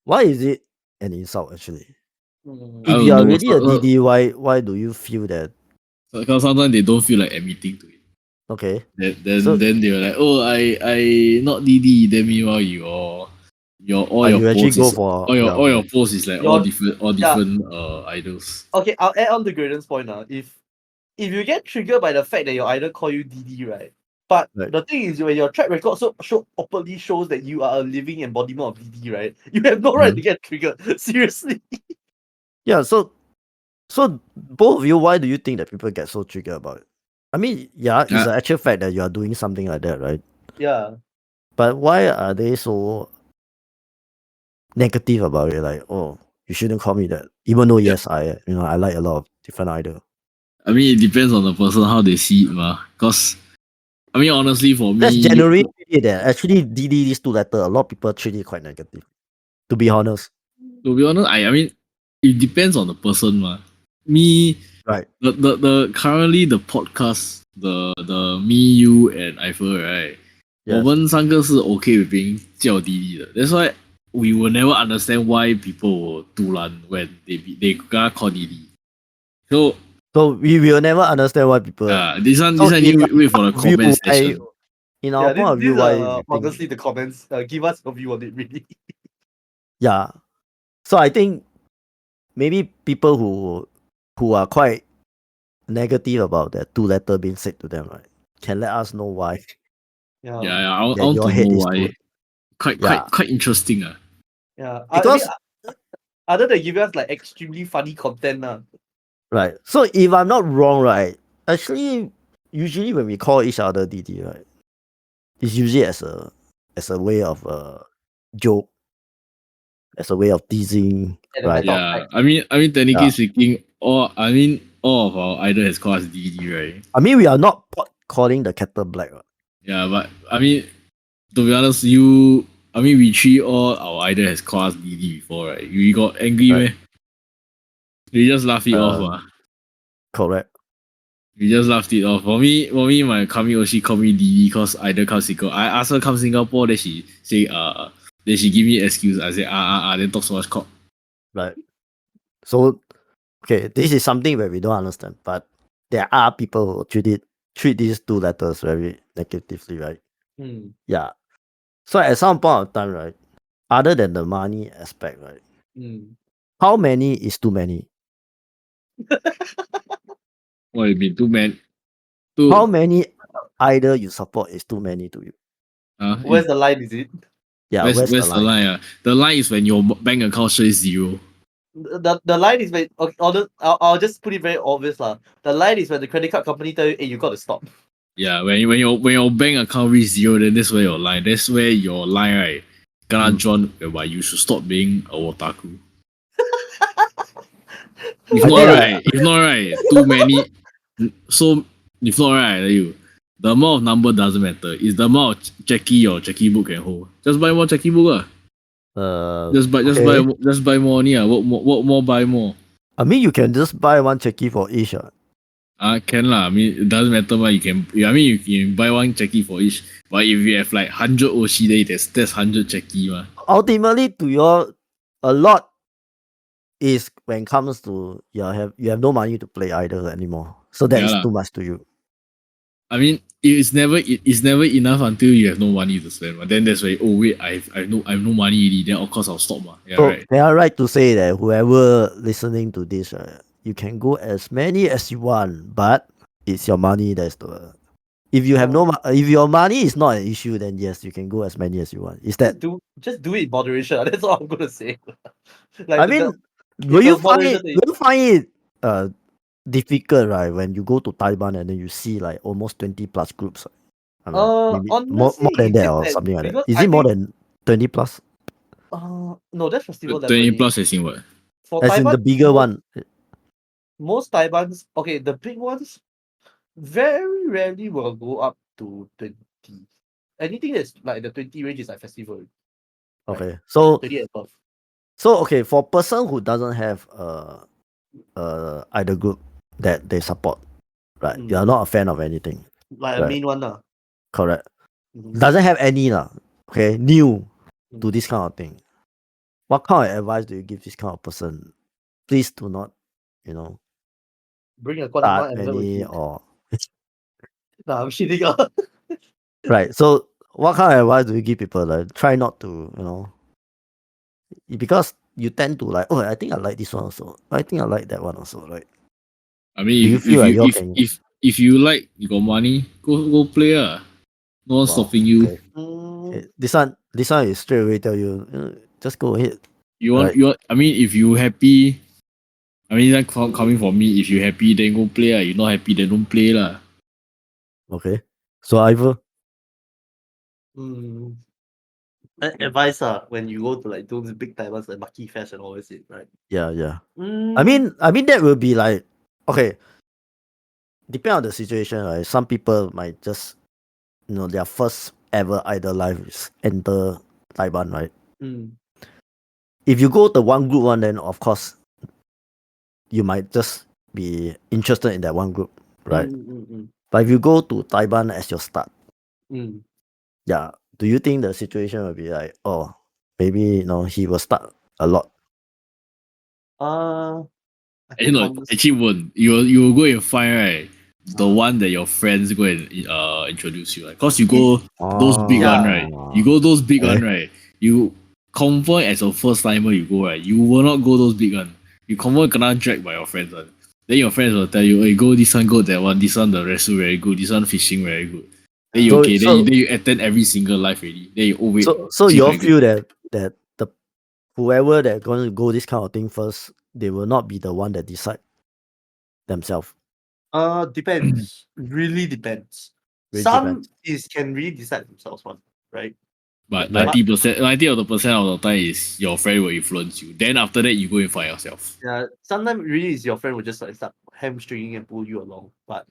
Why is it an insult actually? I If don't you are know. really a DD, why do you feel that? Because sometimes they don't feel like admitting to it. Okay. Then they were like, oh, I not DD. Then meanwhile all But your you actually posts go is for all your posts is like all yeah. different idols. Okay, I'll add on to Graydon's point now. If you get triggered by the fact that your idol call you DD, right? But Right. the thing is, when your track record so openly shows that you are a living embodiment of DD, right? You have no right to get triggered. Seriously. Yeah, so both of you, why do you think that people get so triggered about it? I mean, it's an actual fact that you are doing something like that, right? Yeah. But why are they so negative about it? Like, oh, you shouldn't call me that. Even though yes, I like a lot of different idols. I mean, it depends on the person how they see it, ma. Cause I mean, honestly, for me, That's generally that actually DD these two letters, a lot of people treat it quite negative. To be honest. to be honest, I mean, it depends on the person, ma. Me, Right. the currently the podcast, the me, you and Eiffel, right? Yes. 我们三个是 okay with being 叫弟弟的 That's why we will never understand why people will dulan when they gonna call 弟弟 So we will never understand why people. this one So you wait for the comment section. In our point of view, why you think? Honestly, the comments give us a view on it, really. Yeah. So I think maybe people who are quite negative about that two letter being said to them, right, can let us know why. Yeah, I want your to head know is why. Quite interesting. Yeah. Because other than giving us like extremely funny content. right. So if I'm not wrong, right, actually usually when we call each other DD, right, it's usually as a way of joke, as a way of teasing, right? Yeah, I mean technically speaking, all of our idol has called us DD, right? I mean, we are not calling the kettle black. Yeah, but I mean, to be honest, we treat all our idol has called us DD before, right? You got angry, Right. man. We just laugh it off, Um, correct. We just laughed it off. For me, my kami Oshi called me DD because idol come Singapore. I asked her come Singapore, then she say then she give me excuse. I say then talk so much cock. Right. So, okay, this is something where we don't understand, but there are people who treat these two letters very negatively, right? Hmm. Yeah. So at some point of time, right, other than the money aspect, right, Hmm. how many is too many? What you mean? How many idol you support is too many to you? Where's the line? Is it Yeah, where's where's the the line? line? The line is when your bank account shows zero. the line is when okay, I'll just put it very obvious lah. The line is when the credit card company tell you, hey, you got to stop. Yeah, when your bank account reach zero, then that's where your line. That's where your line, right? Gonna drawn whereby you should stop being a otaku. If not right, too many. So if not right, I tell you, the amount of number doesn't matter. It's the amount of checky your checky book can hold. Just buy more checky book. Okay. Just buy more only. What more buy more. I mean, you can just buy one checky for each. Can lah. I mean, it doesn't matter. You can. I mean, you can buy one checky for each. But if you have like 100 oshi, then that's 100 checky, ma. Ultimately, to your a lot is when it comes to you have no money to play idol anymore. So that Yeah is lah. too much to you. I mean, it's never enough until you have no money to spend. But then that's why I have no money already. Then of course I'll stop, ma. Yeah, So right. they are right to say that whoever listening to this, you can go as many as you want, but it's your money that's the. If you have if your money is not an issue, then yes, you can go as many as you want. Is that? Just do it in moderation. That's all I'm gonna say. Like I mean, it's the moderation thing. will you find it difficult, right, when you go to Taiwan and then you see like almost 20 plus groups? I don't know, maybe more honestly, than it that or depends, something like that. because Is I it more think than 20 plus? no, that's festival level 20 already. plus is in what? For As in Taiwan, the bigger one. most Taibans, okay, the big ones very rarely will go up to 20. Anything that's like the 20 range is like festival. Right? Okay. So 20 and above. okay, for person who doesn't have either group that they support, right? You are not a fan of anything. Like a Right. main one lah. Correct. Mhm. Doesn't have any lah. Okay, new to Mm. this kind of thing. What kind of advice do you give this kind of person? Please do not, Bring a start Quantum with any you. or Nah, I'm kidding. right. So what kind of advice do you give people? Like try not to, because you tend to like, oh, I think I like this one also. I think I like that one also. Right? I mean, Do you feel like you can? if you like, you got money, go play. No one's Wow. stopping you. Okay. Okay. This one is straight away tell you, just go ahead. Right. I mean, if you happy, I mean, that coming from me. If you happy, then go play. You not happy, then don't play lah. Okay. So Ivor. Advice when you go to like those big timers like Maki Fest and all this, right? Yeah, yeah. I mean that will be like, okay. Depend on the situation, right? Some people might just, their first ever idol life is enter Taiwan, right? If you go to one group one, then of course you might just be interested in that one group, right? But if you go to Taiwan as your start, yeah, do you think the situation will be like, oh, maybe he will start a lot? Actually won't. You will go and find, right, the one that your friends go and introduce you, right? Cause you go those big one, right? You go those big one, right? You confirm as a first timer you go, right? You will not go those big one. You confirm gonna drag by your friends one. Then your friends will tell you, hey, go this one, go that one. This one the rescue very good. This one fishing very good. Then you then you attend every single live already. Then you wait. So you all feel that the whoever that going to go this kind of thing first, they will not be the one that decide themselves. Depends. Really depends. Some can really decide themselves one, right? But 90% of the time is your friend will influence you. Then after that you go and find yourself. Yeah, sometimes really is your friend will just like start hamstringing and pull you along. But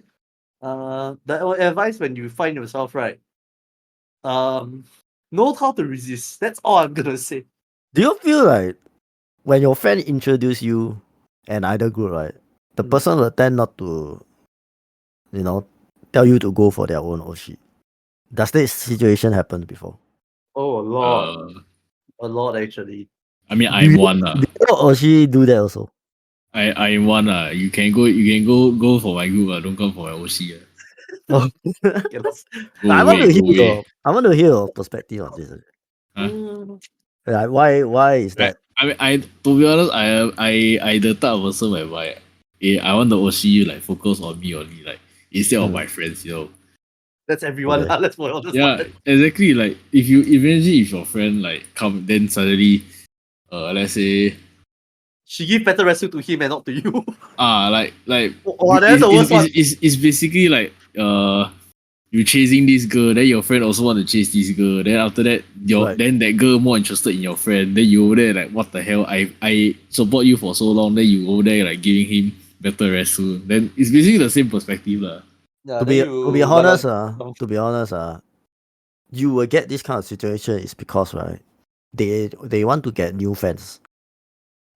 The advice when you find yourself right, know how to resist. That's all I'm gonna say. Do you feel like when your friend introduce you an idol group, right, the Mm. person will tend not to, you know, tell you to go for their own oshi? Does this situation happen before? Oh, a lot actually. I mean, Do I'm you, one. do your oshi do that also? I'm one. You can go for my group. Don't come for my OC. Oh. Okay, let's. Go I want away, to go hear away. I want to hear your perspective on this. Huh? Mm, Like why is that? I to be honest, I the type of person whereby I want the OC like focus on me only, like instead of my friends, that's everyone. Okay. Let's be honest. Yeah, exactly. Like if you imagine if your friend like come then suddenly let's say She give better rescue to him and not to you. like Oh, that's the worst one. it's basically like you chasing this girl, then your friend also want to chase this girl. Then after that, Right. then that girl more interested in your friend. Then you over there like, what the hell? I support you for so long. Then you over there like giving him better rescue. Then it's basically the same perspective lah. Yeah, To then be you honest, no. you will get this kind of situation is because right, they want to get new fans,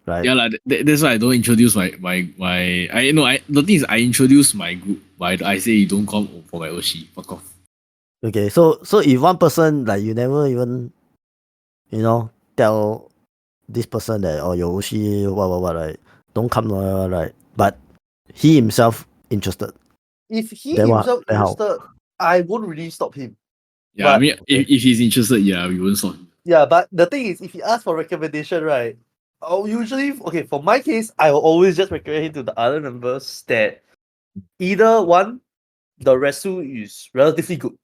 right? Yeah lah. That's why I don't introduce my. I know. The thing is I introduce my group, but I say you don't come for my oshi. Fuck off. Okay, so if one person like you never even tell this person that your oshi what right, don't come right, but he himself interested, If he then what? himself Then how? interested, I won't really stop him. Yeah, I But mean, if he's interested, yeah, we won't stop. yeah, but the thing is, if he asks for recommendation, right? I'll usually okay. For my case, I will always just recommend him to the other members that either one, the resu is relatively good,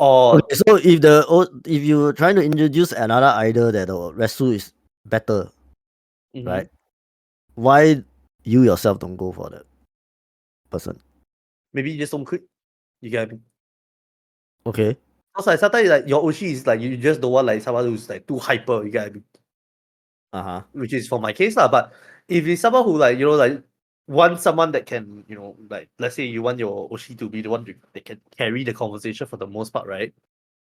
or Okay, so if you're trying to introduce another idol that the resu is better, right? Why you yourself don't go for that person? maybe you just don't click. You get what I mean? Okay. Because like sometimes like your oshi is like you just don't want like someone who's like too hyper. You get what I mean? Uh-huh. Which is for my case lah. But if it's someone who like like want someone that can like let's say you want your oshi to be the one that can carry the conversation for the most part, right?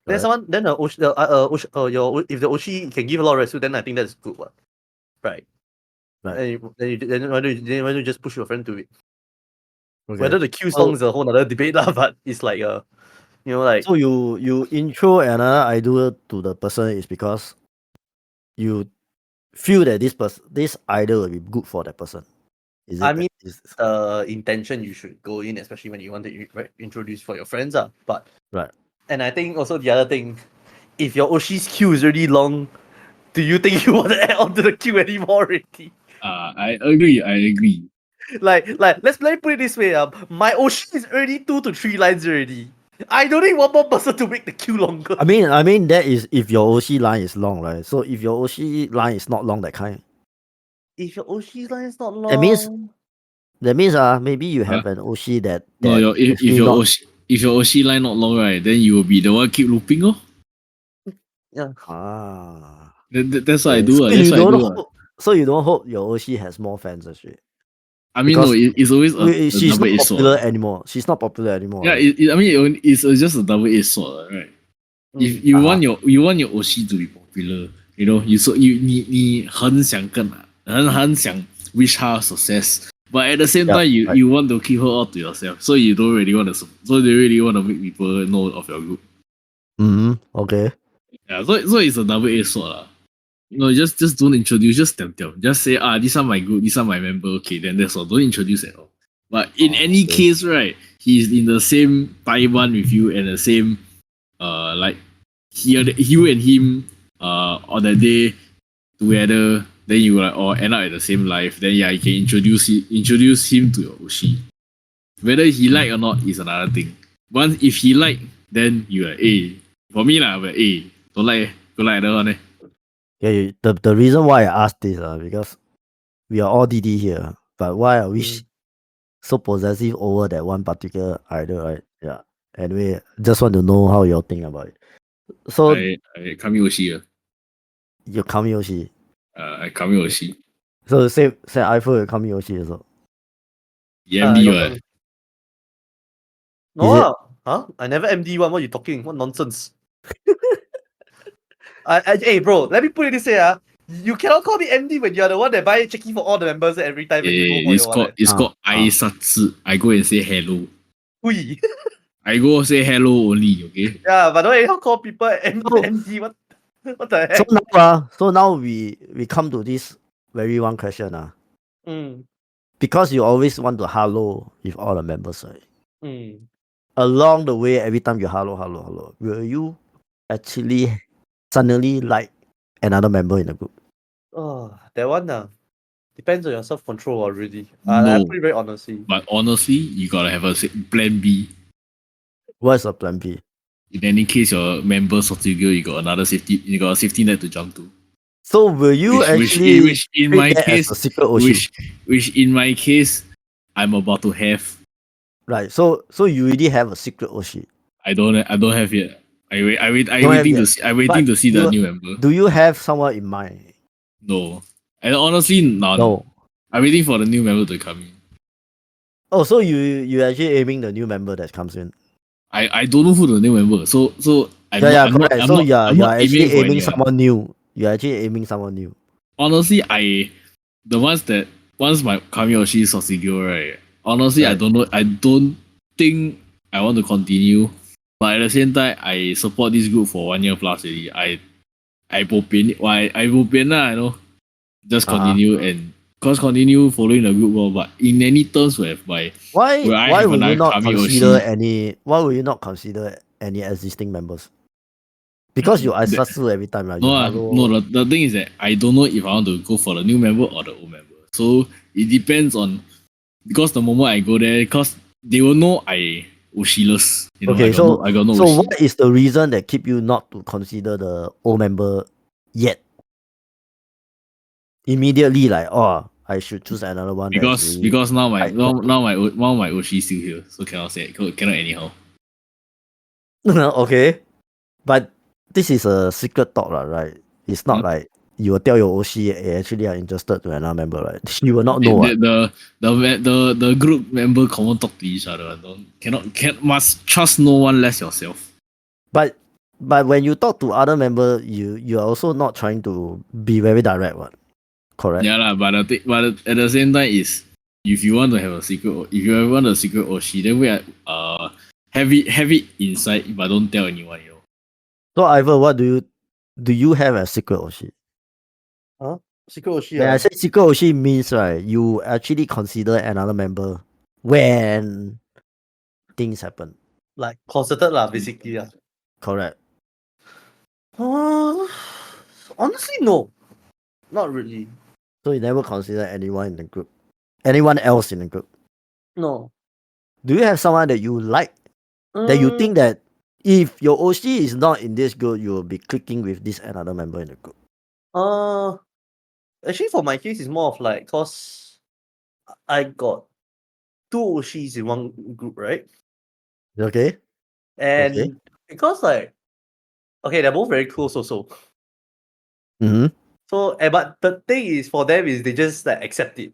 Then Right. someone then your if the oshi can give a lot of rescue, then I think that's good one, right? Right. Then why don't you just push your friend to it? Okay. Whether the queue So song is a whole other debate lah, but it's like like so you intro another idol to the person is because you feel that this idol will be good for that person. Is I it mean is the intention you should go in, especially when you want to introduce for your friends. But right. and I think also the other thing, if your Oshi's queue is already long, do you think you want to add on to the queue anymore already? I agree. Like let me put it this way. My Oshi is already 2 to 3 lines already. I don't need one more person to make the queue longer. I mean that is if your OC line is long, right? So if your OC line is not long that kind, If your Oshi's line is not that means long, maybe you Huh? have an OC that No, actually not if your oshi line not long right, then you will be the one keep looping oh. yeah. That's what I okay. do. So That's you what I don't do. hope your OC has more fans actually. I mean, no, Because it's always a she's not double-edged popular sword. anymore. She's not popular anymore. Yeah, Right? I mean, it's just a double-edged sword, right? If you want your oshi to be popular,你很想很想 wish her success, but at the same Yeah. time Right. you want to keep her all to yourself, so you don't really want to so they really want to make people know of your group. Okay. Yeah, so it's a double-edged sword lah. Just don't introduce, just tell. Just say, this one my group, this one my member, okay, then that's all. Don't introduce at all. But in any Okay. case, right, he's in the same Taiwan with you and the same like you and him on that day together, then you like end up at the same life, then yeah, you can introduce him to your Oshi. Whether he like or not is another thing. Once if he like, then you like, for me lah, but don't like that one. Yeah. The reason why I asked this because we are all DD here, but why are we so possessive over that one particular idol, right? Yeah. Anyway, just want to know how you think about it. So I Kami Oshi. your Kami Yoshi. I Kami Oshi. So say Eiffel and Kami Yoshi also. EMD what? No, Is it? I never MD one. What you talking? What nonsense? Hey, bro, let me put it this way. You cannot call me MD when you're the one that buy checking for all the members every time when you go for It's your called one. it's Ah, called ah. aisatsu. I go and say hello. Hui. I go say hello only, okay? Yeah, but don't anyhow call people So- MD. What the So heck? now, so now we come to this very one question. Mm, Because you always want to hello with all the members, right? mm. Along the way, every time you hello, will you actually suddenly like another member in the group? Oh, that one depends on your self control already. I No. put it very honestly. But honestly, you gotta have a plan B. What's the plan B? In any case your member substitute, you got a safety net to jump to. So will you actually Which in treat my that as case a secret Oshi? which in my case I'm about to have. Right. So you already have a secret Oshi. I don't have yet. Don't have yet. I'm waiting But to see the you- new member. Do you have someone in mind? No. And honestly none. No. I'm waiting for the new member to come in. Oh, so you actually aiming the new member that comes in? I don't know who the new member. So Correct. So you're aiming actually for aiming anyone. someone new. You're actually aiming someone new. Honestly, the ones that once my Kamiyoshi Sosigo, right? Honestly, I Right. don't know. I don't think I want to continue. But at the same time, I support this group for 1 year plus already. I bo pian, I bo pian lah, you know. Just Uh-huh. continue and continue following the group well. But in any terms where I Why have will you another not consider Kamiyoshi, any existing members? Because you Aisatsu every time, right? You hello. no. The thing is that I don't know if I want to go for the new member or the old member. So it depends on because the moment I go there, because they will know I Oshiless. You know, Okay, I got no so Oshi. what is the reason that keep you not to consider the old member yet? Immediately, like, oh, I should choose another one. Because now my I- now my Oshi is still here, so cannot anyhow. okay, but this is a secret talk, lah, right? It's not like you will tell your Oshi, hey, actually, I'm interested to another member, right? She will not know. What. The group member common talk to each other. Must trust no one less yourself. But when you talk to other member, you are also not trying to be very direct, what? Correct. Yeah lah, but at the same time is if you want to have a secret, if you ever want a secret Oshi, then we are have it inside, but don't tell anyone. You know. So, Ivan, what do you have a secret Oshi? Secret Oshi. When I say secret Oshi means right, you actually consider another member when things happen. Like concerted lah, basically. Correct. Honestly, no. Not really. So you never consider anyone in the group, anyone else in the group. No. Do you have someone that you like that you think that if your Oshi is not in this group, you will be clicking with this another member in the group? Actually, for my case, it's more of like cause I got two Oshis in one group, right? Okay. And because like, okay, they're both very close also. Mm-hmm. So, but the thing is, for them is they just like accept it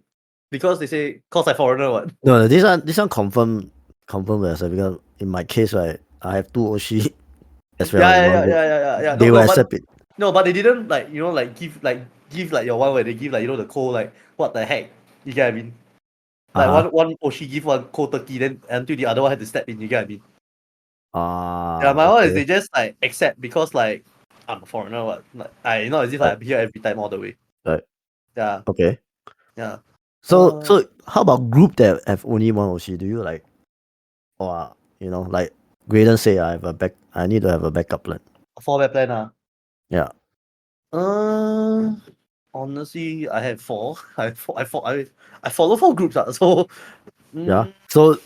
because they say, cause I foreigner, what? No, this one confirm myself because in my case, right, I have two Oshi as well. in one group. Yeah. They will accept it. No, but they didn't like give like your one where they give like the cold like what the heck, you get what I mean? Like Uh-huh. one Oshi give one cold turkey, then until the other one had to step in, you get what I mean? Ah, Yeah, my one is okay. they just like accept because like I'm a foreigner, what? Like, I not as if I'm here every time all the way. Right. Yeah, Okay. yeah. So how about group that have only one Oshi? Do you like, or like Greadon say, I need to have a backup plan. A 4-pair plan. Yeah. Honestly, I have 4. I follow 4 groups. So Yeah. So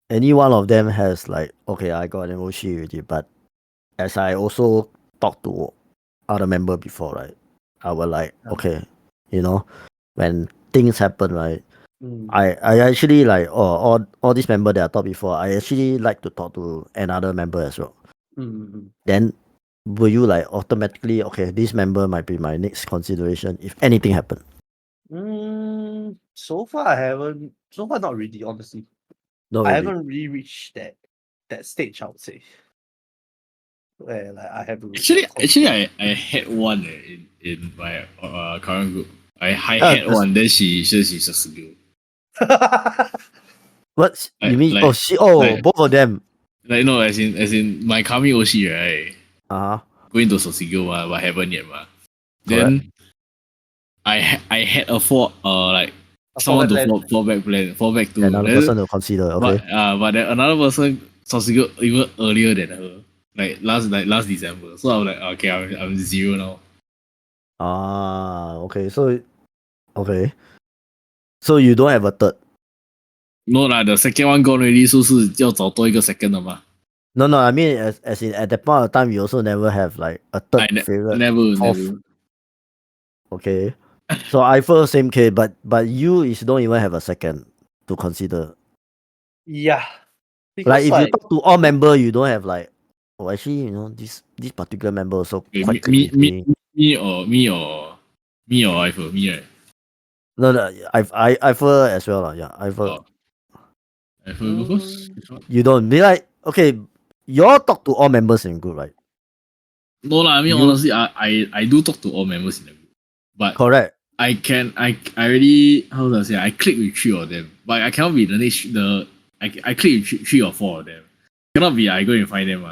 any one of them has like, okay, I got an Oshi already, but as I also talked to other member before, right? I will like, okay, when things happen, right? I actually like all these member that I talked before, I actually like to talk to another member as well. Then will you like automatically, okay, this member might be my next consideration if anything happen? So far I haven't. So far not really, honestly. No, I really. haven't really reached that that stage, I would say. Where like I have to Actually, I had one in my current group. I had Just- one. Then she says she's a skill. what you mean? Like like Both of them. like no, as in my kami oshi, right? Uh huh. Going to Sosigo but haven't yet ma. Correct. Then I had a like A someone to fallback fall back to. Another Then, person to consider. Okay. but then another person Sosigo even earlier than her. Like last December. So I was like, okay, I'm 0 now. Ah, okay. So you don't have a third. No lah, the second one gone already, 是要找多一个 second 的嘛。No. I mean, as in at that point of time, you also never have like a third favorite. Never. Okay. So I feel same case, but you is don't even have a second to consider. Yeah. Like Because if you talk to all member, you don't have like, oh actually, you know, this particular member also Okay, quite click with me. me or Eiffel, me right? No, I feel as well lah. Yeah, I feel. Oh, Eiffel go first. Which one? You don't be like, okay, you all talk to all members in group, right? No lah, I mean You- honestly, I do talk to all members in the group, but Correct. I already, how do I say, I click with 3 of them, but I cannot be I click with 3 or 4 of them. Cannot be I go and find them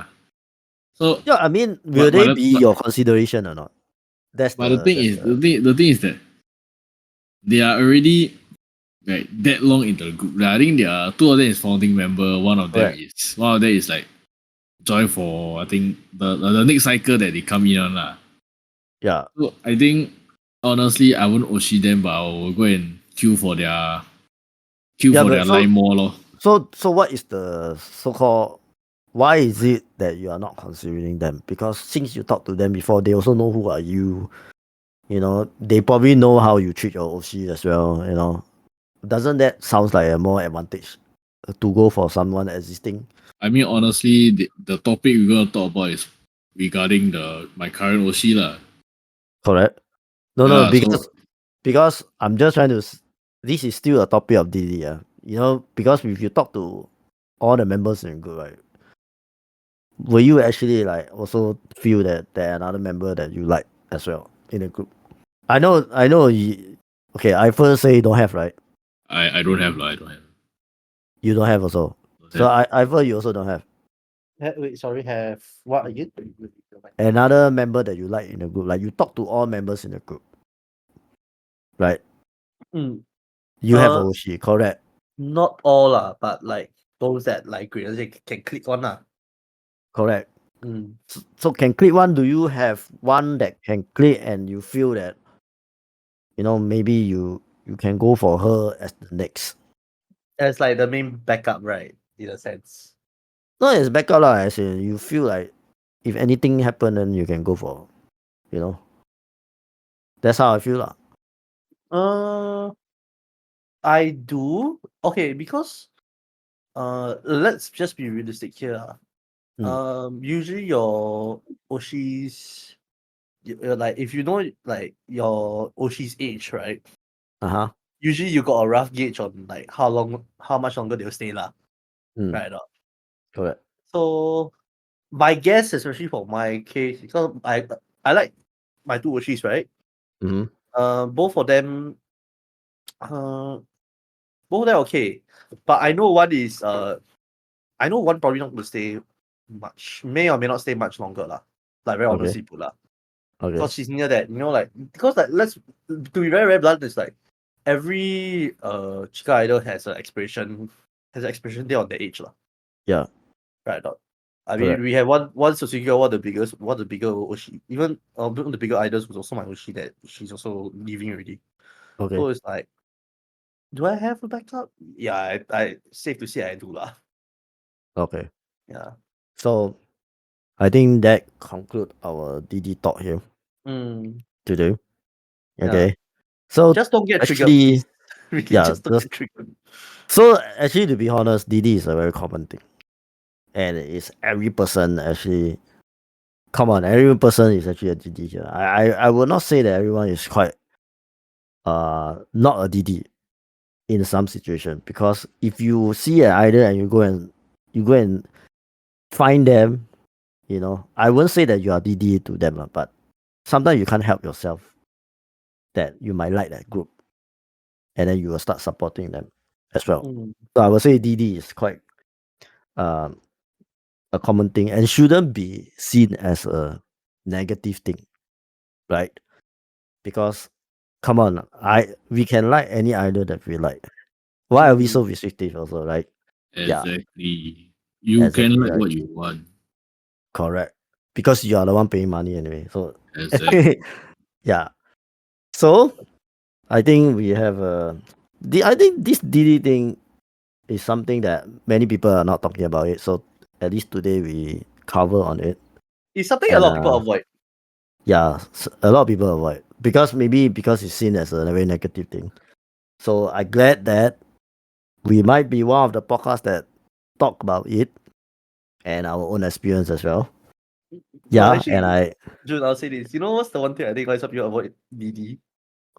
So Yeah, I mean, will But- they but- be but- your consideration or not? That's but the thing that's is, the thing is that they are already like that long into the group. Like, I think there are 2 of them is founding member. One of them Correct. is like join for I think the next cycle that they come in on lah. yeah. So I think honestly I won't oshi them, but I will go and queue for their but line more lor. So what is the so-called, why is it that you are not considering them? Because since you talked to them before, they also know who are you. You know, they probably know how you treat your oshi as well. You know, doesn't that sounds like a more advantage to go for someone existing? I mean honestly the topic we're gonna talk about is regarding my current oshi lah. Correct. No, Yeah, because I'm just trying to. This is still a topic of DD. You know, because if you talk to all the members in the group, right? Will you actually like also feel that there are another member that you like as well in the group? I know. Okay, I first say don't have, right? I don't have lah. I don't have. You don't have also. So I thought you also don't have wait, sorry, have what again? another member that you like in the group. Like you talk to all members in the group, right? Mm, You have Uh, Oshi, correct? not all lah, but like those that like they can click on lah. Correct. Mm. So can click one. Do you have one that can click and you feel that, you know, maybe you can go for her as the next? As like the main backup, right? In a sense. No, it's backup lah. As in you feel like if anything happen, then you can go for, you know. That's how I feel lah. I do. Okay, because let's just be realistic here. Usually your Oshi's like if you know like your Oshi's age, right? Usually you got a rough gauge on like how much longer they'll stay lah. Right or not? Correct. So my guess, especially for my case, because I like my 2 Oshis, right? Both of them okay. But I know one is I know one probably not going to stay much, may or may not stay much longer lah. Like very honestly put lah. Okay. Because she's near that, you know, like because like let's to be very, very blunt, it's like every Chika idol has an expiration date on their age lah. Yeah. Right. Not. I mean, we have one Susuki, one of the bigger Oshi, even one of the bigger idols was also my Oshi that she's also leaving already. Okay. So it's like, do I have a backup? Yeah, I safe to say I do lah. Okay. Yeah. So I think that conclude our DD talk here today. Okay. Yeah. So Just don't get triggered. actually, Please. Really, just don't get triggered. So actually, to be honest, DD is a very common thing, and it's every person actually. Come on, every person is actually a DD here. I will not say that everyone is quite not a DD in some situation, because if you see an idol and you go and find them, I won't say that you are DD to them, lah, but sometimes you can't help yourself that you might like that group, and then you will start supporting them as well. Mm. So I would say DD is quite um, a common thing and shouldn't be seen as a negative thing, right? Because come on, we can like any idol that we like. Why are we so restrictive also, right? Yeah, Exactly. You can exactly like right. what you want. Correct. Because you are the one paying money anyway. So Exactly. yeah. So I think we have I think this DD thing is something that many people are not talking about it. So at least today we cover on it. It's something a And lot of people avoid. yeah, a lot of people avoid because it's seen as a very negative thing. So I'm glad that we might be one of the podcasts that talk about it and our own experience as well. No, Yeah, actually, and June, I'll say this. You know what's the one thing I think why some people avoid DD?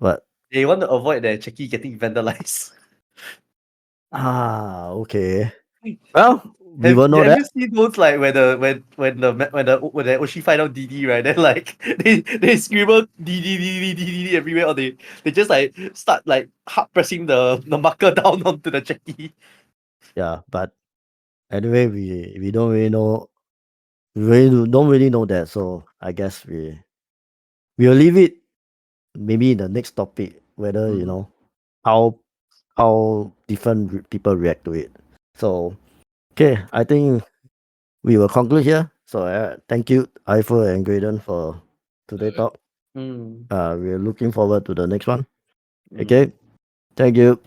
but They want to avoid their checky getting vandalized. okay. Well, we will know Have that. you seen those like when the Oshi find out DD, right? Then like they scribble DD everywhere, or they just like start like hard pressing the marker down onto the checky. Yeah, but anyway, we don't really know. We really don't really know that. So I guess we'll leave it maybe in the next topic whether Mhm. how different people react to it. So okay, I think we will conclude here. So thank you, Eiffel and Greadon, for today talk. Mm. We're looking forward to the next one. Mm. Okay, thank you.